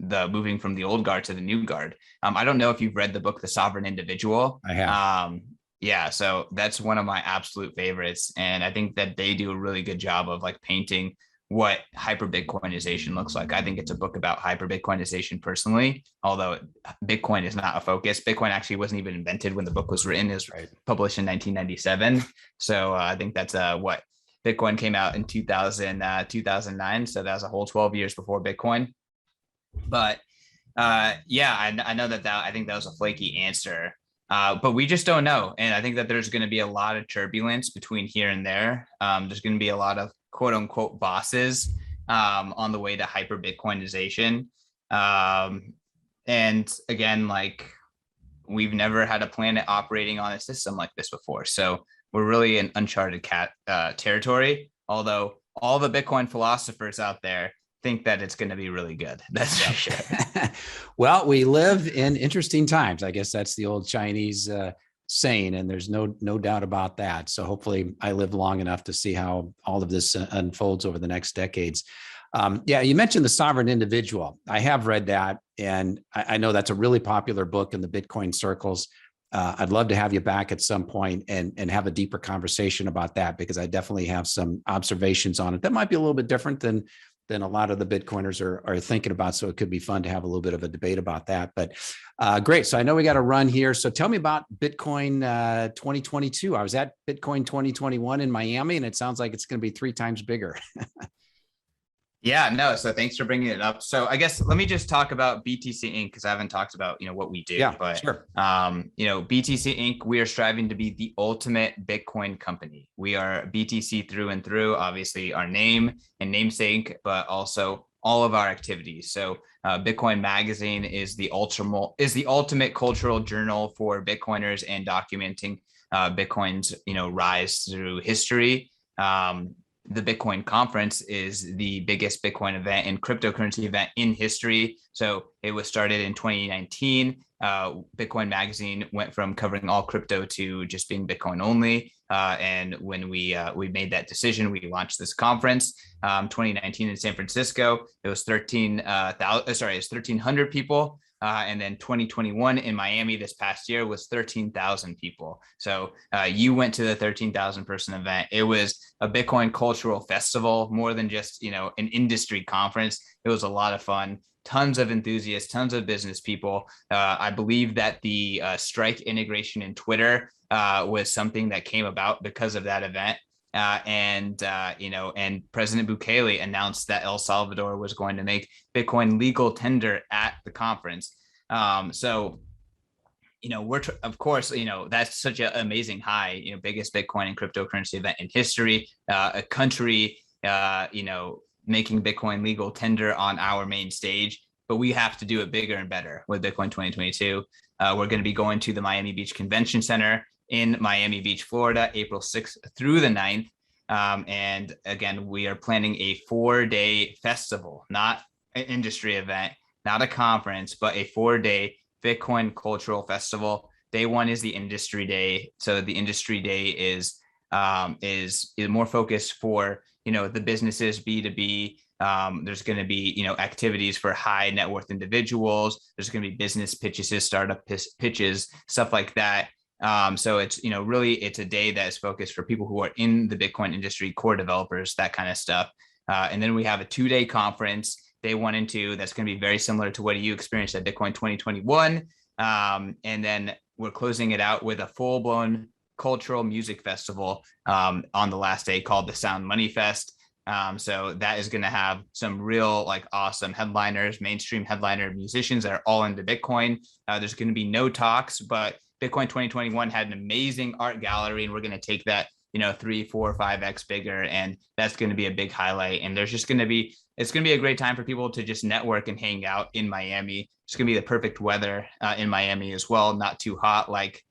the moving from the old guard to the new guard. I don't know if you've read the book, The Sovereign Individual. I have. Yeah, so that's one of my absolute favorites. And I think that they do a really good job of like painting what hyper Bitcoinization looks like. I think it's a book about hyper Bitcoinization personally, although Bitcoin is not a focus. Bitcoin actually wasn't even invented when the book was written. It was published in 1997. So I think that's what Bitcoin came out in 2009. So that was a whole 12 years before Bitcoin. But yeah, I know that I think that was a flaky answer. But we just don't know. And I think that there's going to be a lot of turbulence between here and there. There's going to be a lot of quote unquote bosses on the way to hyper Bitcoinization. And again, like we've never had a planet operating on a system like this before. So we're really in uncharted territory, although all the Bitcoin philosophers out there think that it's going to be really good. That's for sure. Well, we live in interesting times. I guess that's the old Chinese saying, and there's no doubt about that. So hopefully I live long enough to see how all of this unfolds over the next decades. Yeah, you mentioned The Sovereign Individual. I have read that, and I know that's a really popular book in the Bitcoin circles. I'd love to have you back at some point and have a deeper conversation about that, because I definitely have some observations on it that might be a little bit different than a lot of the Bitcoiners are thinking about. So it could be fun to have a little bit of a debate about that. But great. So I know we got to run here. So tell me about Bitcoin 2022. I was at Bitcoin 2021 in Miami, and it sounds like it's going to be 3 times bigger. Yeah, no. So thanks for bringing it up. So I guess let me just talk about BTC Inc. because I haven't talked about, what we do. Yeah, but, sure. BTC Inc. We are striving to be the ultimate Bitcoin company. We are BTC through and through, obviously our name and namesake, but also all of our activities. So Bitcoin Magazine is the ultimate cultural journal for Bitcoiners and documenting Bitcoin's, rise through history. The Bitcoin conference is the biggest Bitcoin event and cryptocurrency event in history. So it was started in 2019. Bitcoin Magazine went from covering all crypto to just being Bitcoin only. And when we made that decision, we launched this conference. 2019 in San Francisco, it was 1,300 people. And then 2021 in Miami this past year was 13,000 people. So you went to the 13,000 person event. It was a Bitcoin cultural festival, more than just, an industry conference. It was a lot of fun. Tons of enthusiasts, tons of business people. I believe that the strike integration in Twitter was something that came about because of that event. And President Bukele announced that El Salvador was going to make Bitcoin legal tender at the conference. So, of course, that's such an amazing high, biggest Bitcoin and cryptocurrency event in history, a country, making Bitcoin legal tender on our main stage, but we have to do it bigger and better with Bitcoin 2022. We're going to be going to the Miami Beach Convention Center in Miami Beach, Florida, April 6th through the 9th. And again, we are planning a 4-day festival, not an industry event, not a conference, but a 4-day Bitcoin cultural festival. Day 1 is the industry day. So the industry day is more focused for, the businesses, B2B. There's going to be, activities for high net worth individuals. There's going to be business pitches, startup pitches, stuff like that. So it's, really, it's a day that is focused for people who are in the Bitcoin industry, core developers, that kind of stuff. And then we have a 2-day conference, day 1 and 2. That's going to be very similar to what you experienced at Bitcoin 2021. And then we're closing it out with a full blown cultural music festival on the last day called the Sound Money Fest. So that is going to have some real awesome headliners, mainstream headliner musicians that are all into Bitcoin. There's going to be no talks, but Bitcoin 2021 had an amazing art gallery, and we're going to take that, 3, 4, 5x bigger. And that's going to be a big highlight. And there's just going to be, it's going to be a great time for people to just network and hang out in Miami. It's going to be the perfect weather in Miami as well. Not too hot like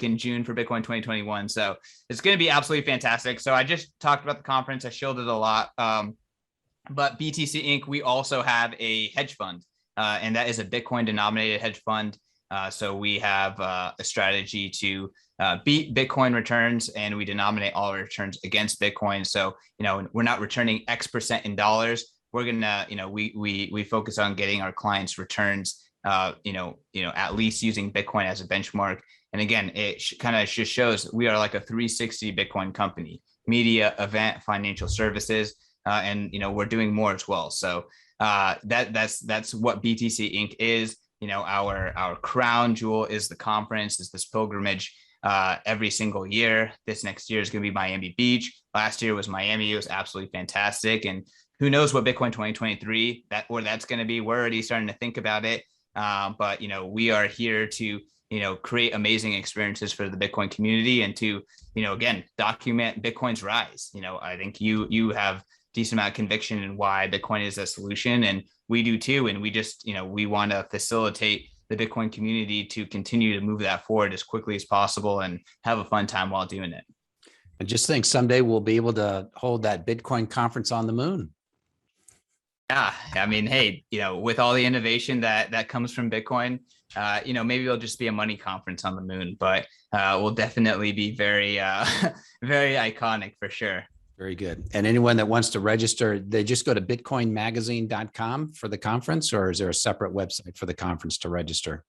in June for Bitcoin 2021. So it's going to be absolutely fantastic. So I just talked about the conference. I shielded a lot. But BTC Inc., we also have a hedge fund. and that is a Bitcoin denominated hedge fund. So we have a strategy to beat Bitcoin returns, and we denominate all our returns against Bitcoin. So, we're not returning X percent in dollars. We're gonna, we focus on getting our clients returns, at least using Bitcoin as a benchmark. And again, it kind of just shows we are like a 360 Bitcoin company: media, event, financial services, and we're doing more as well. So that's what BTC Inc. is. Our crown jewel is the conference, is this pilgrimage every single year. This next year is going to be Miami Beach. Last year was Miami. It was absolutely fantastic. And who knows what Bitcoin 2023 that's going to be. We're already starting to think about it. But we are here to create amazing experiences for the Bitcoin community, and to again document Bitcoin's rise. I think you have decent amount of conviction in why Bitcoin is a solution, and we do too. And we just we want to facilitate the Bitcoin community to continue to move that forward as quickly as possible and have a fun time while doing it. I just think someday we'll be able to hold that Bitcoin conference on the moon. Yeah, I mean, hey, with all the innovation that comes from Bitcoin, maybe it'll just be a money conference on the moon, but we'll definitely be very, very iconic for sure. Very good. And anyone that wants to register, they just go to bitcoinmagazine.com for the conference, or is there a separate website for the conference to register?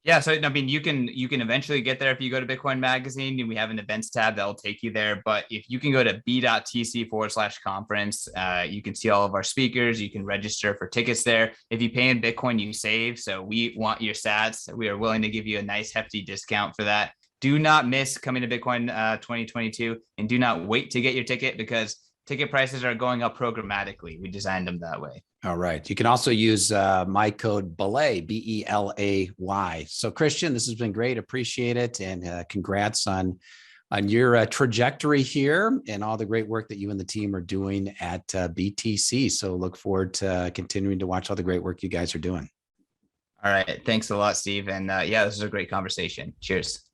Yeah, so I mean, you can eventually get there if you go to Bitcoin Magazine. We have an events tab that will take you there. But if you can go to b.tc/conference, you can see all of our speakers. You can register for tickets there. If you pay in Bitcoin, you save. So we want your sats. We are willing to give you a nice hefty discount for that. Do not miss coming to Bitcoin 2022, and do not wait to get your ticket, because ticket prices are going up programmatically. We designed them that way. All right. You can also use my code BELAY, BELAY. So Christian, this has been great. Appreciate it. And congrats on your trajectory here and all the great work that you and the team are doing at BTC. So look forward to continuing to watch all the great work you guys are doing. All right. Thanks a lot, Steve. And this is a great conversation. Cheers.